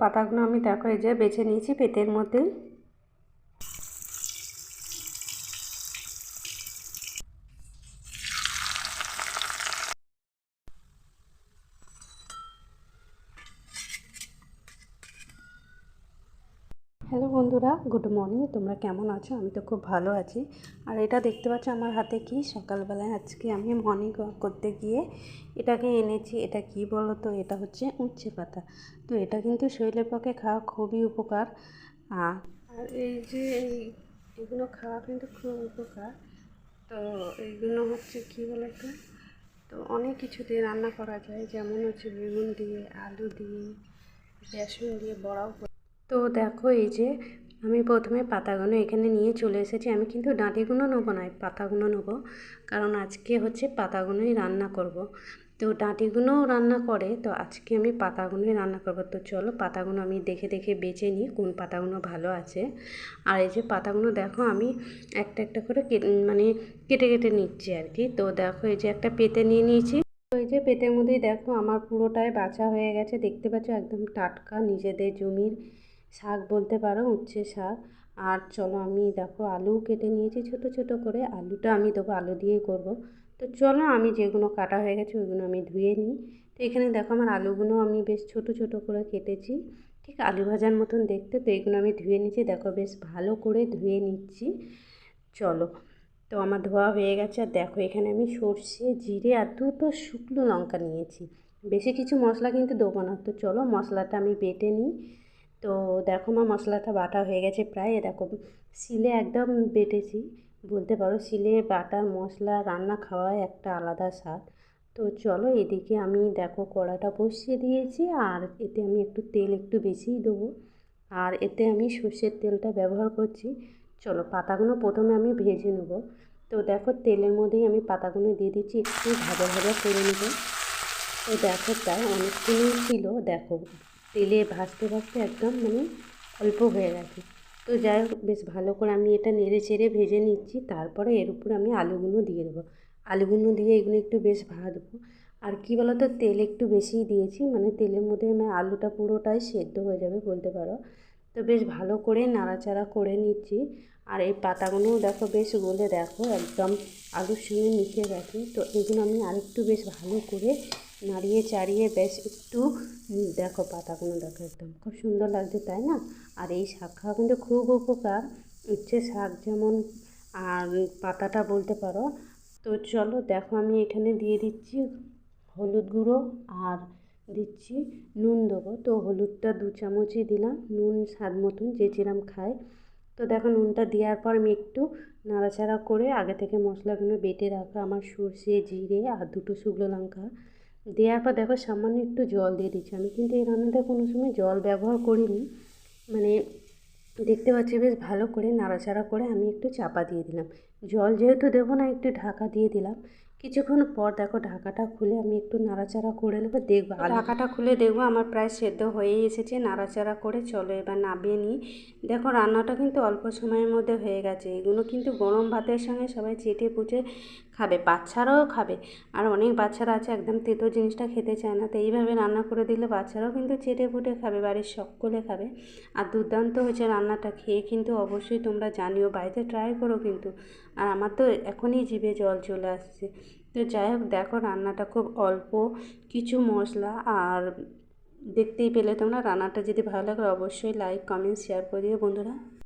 পাতাগুলো আমি দেখো এই যে বেছে নিয়েছি পেটের মধ্যে। হ্যালো বন্ধুরা, গুড মর্নিং। তোমরা কেমন আছো? আমি তো খুব ভালো আছি। আর এটা দেখতে পাচ্ছ আমার হাতে কি, সকালবেলায় আজকে আমি মর্নিং ওয়াক করতে গিয়ে এটাকে এনেছি। এটা কি বলো তো, এটা হচ্ছে উচ্ছে পাতা। তো এটা কিন্তু শরীরের পক্ষে খাওয়া খুবই উপকার। আর এই যে এগুলো খাওয়া কিন্তু খুব উপকার। তো এইগুলো হচ্ছে কী বলো তো অনেক কিছু দিয়ে রান্না করা যায়, যেমন হচ্ছে বেগুন দিয়ে, আলু দিয়ে, বেসন দিয়ে বড়াও। তো দেখো এই যে আমি প্রথমে পাতাগুলো এখানে নিয়ে চলে এসেছি। আমি কিন্তু ডাঁটিগুলো নেবো না, পাতাগুলো নেবো, কারণ আজকে হচ্ছে পাতাগুলোই রান্না করব। তো ডাঁটিগুলোও রান্না করে, তো আজকে আমি পাতাগুলোই রান্না করব। তো চলো পাতাগুলো আমি দেখে দেখে বেছে নিই কোন পাতাগুলো ভালো আছে। আর এই যে পাতাগুলো দেখো আমি একটা একটা করে মানে কেটে কেটে নিচ্ছি আর কি। তো দেখো এই যে একটা পেতে নিয়ে নিয়েছি। তো এই যে পেটের মধ্যেই দেখো আমার পুরোটাই বাছা হয়ে গেছে, দেখতে পাচ্ছ একদম টাটকা নিজেদের জমির শাক বলতে পারো, উচ্ছে শাক। আর চলো আমি দেখো আলু কেটে নিয়েছি ছোট ছোট করে, আলুটা আমি দেবো, আলু দিয়েই করব। তো চলো আমি যেগুলো কাটা হয়ে গেছে ওইগুলো আমি ধুয়ে নিই। তো এখানে দেখো আমার আলুগুলো আমি বেশ ছোট ছোট করে কেটেছি, ঠিক আলু ভাজার মতন দেখতে। তো এইগুলো আমি ধুয়ে নিচ্ছি, দেখো বেশ ভালো করে ধুয়ে নিচ্ছি। চলো, তো আমার ধোয়া হয়ে গেছে। আর দেখো এখানে আমি সর্ষে, জিরে আর দুটো শুকনো লঙ্কা নিয়েছি। বেশি কিছু মশলা কিন্তু দেবো না। তো চলো মশলাটা আমি বেটে নিই। তো দেখো আমার মশলাটা বাটা হয়ে গেছে প্রায়। দেখো শিলে একদম বেটেছি বলতে পারো। শিলে বাটার মশলা রান্না খাওয়ায় একটা আলাদা স্বাদ। তো চলো এদিকে আমি দেখো কড়াটা বসিয়ে দিয়েছি, আর এতে আমি একটু তেল একটু বেশিই দেবো। আর এতে আমি সর্ষের তেলটা ব্যবহার করছি। চলো পাতাগুলো প্রথমে আমি ভেজে নেব। তো দেখো তেলের মধ্যেই আমি পাতাগুলো দিয়ে দিচ্ছি, একটু ভাজা ভাজা করে নেব। তো দেখো প্রায় অনেকগুলোই ছিল, দেখো তেলে ভাজতে ভাজতে একদম মানে অল্প হয়ে গেছে। তো যাই হোক বেশ ভালো করে আমি এটা নেড়ে চেড়ে ভেজে নিচ্ছি। তারপরে এর উপরে আমি আলুগুলো দিয়ে দেবো। আলুগুলো দিয়ে এগুলো একটু বেশ ভাজবো। আর কি বলো তো, তেল একটু বেশিই দিয়েছি, মানে তেলের মধ্যে আমি আলুটা পুরোটাই সেদ্ধ হয়ে যাবে বলতে পারো। তো বেশ ভালো করে নাড়াচাড়া করে নিচ্ছি। আর এই পাতাগুলোও দেখো বেশ গলে দেখো একদম আলুর সঙ্গে মিশে গেছে। তো এগুলো আমি আরেকটু বেশ ভালো করে নাড়িয়ে চাড়িয়ে বেশ একটু দেখো পাতাগুলো দেখো একদম খুব সুন্দর লাগছে, তাই না? আর এই শাক খাওয়া কিন্তু খুব উপকার, উচ্ছে শাক যেমন, আর পাতাটা বলতে পারো। তো চলো দেখো আমি এখানে দিয়ে দিচ্ছি হলুদ গুঁড়ো, আর দিচ্ছি নুন দেবো। তো হলুদটা 2 চামচই দিলাম, নুন স্বাদ মতন যে যেরম খায়। তো দেখো নুনটা দেওয়ার পর আমি একটু নাড়াচাড়া করে আগে থেকে মশলাগুলো বেটে রাখা আমার সর্ষে, জিরে আর দুটো শুকনো লঙ্কা দেওয়ার পর দেখো সামান্য একটু জল দিয়ে দিচ্ছি। আমি কিন্তু এই রান্নাটা কোনো সময় জল ব্যবহার করিনি, মানে দেখতে পাচ্ছি বেশ ভালো করে নাড়াচাড়া করে আমি একটু চাপা দিয়ে দিলাম। জল যেহেতু দেবো না, একটু ঢাকা দিয়ে দিলাম। কিছুক্ষণ পর দেখো ঢাকাটা খুলে আমি একটু নাড়াচাড়া করে নেবো, দেখবো ঢাকাটা খুলে দেখবো আমার প্রায় সেদ্ধ হয়েই এসেছে। নাড়াচাড়া করে চলো এবার নামিয়ে নিই। দেখো রান্নাটা কিন্তু অল্প সময়ের মধ্যে হয়ে গেছে। এগুলো কিন্তু গরম ভাতের সঙ্গে সবাই চেটে পুটে খাবে, বাচ্চারাও খাবে। আর অনেক বাচ্চারা আছে একদম তেতো জিনিসটা খেতে চায় না, তো এইভাবে রান্না করে দিলে বাচ্চারাও কিন্তু চেটে পুটে খাবে, বাড়ির সকলে খাবে। আর দুর্দান্ত হয়েছে রান্নাটা, খেয়ে কিন্তু অবশ্যই তোমরা জানিও, বাড়িতে ট্রাই করো কিন্তু। আর আমার তো এখনই জিভে জল চলে আসছে। তো যাই হোক দেখো রান্নাটা খুব অল্প কিছু মশলা, আর দেখতেই পেলে তোমরা। রান্নাটা যদি ভালো লাগে অবশ্যই লাইক কমেন্ট শেয়ার করে দিও বন্ধুরা।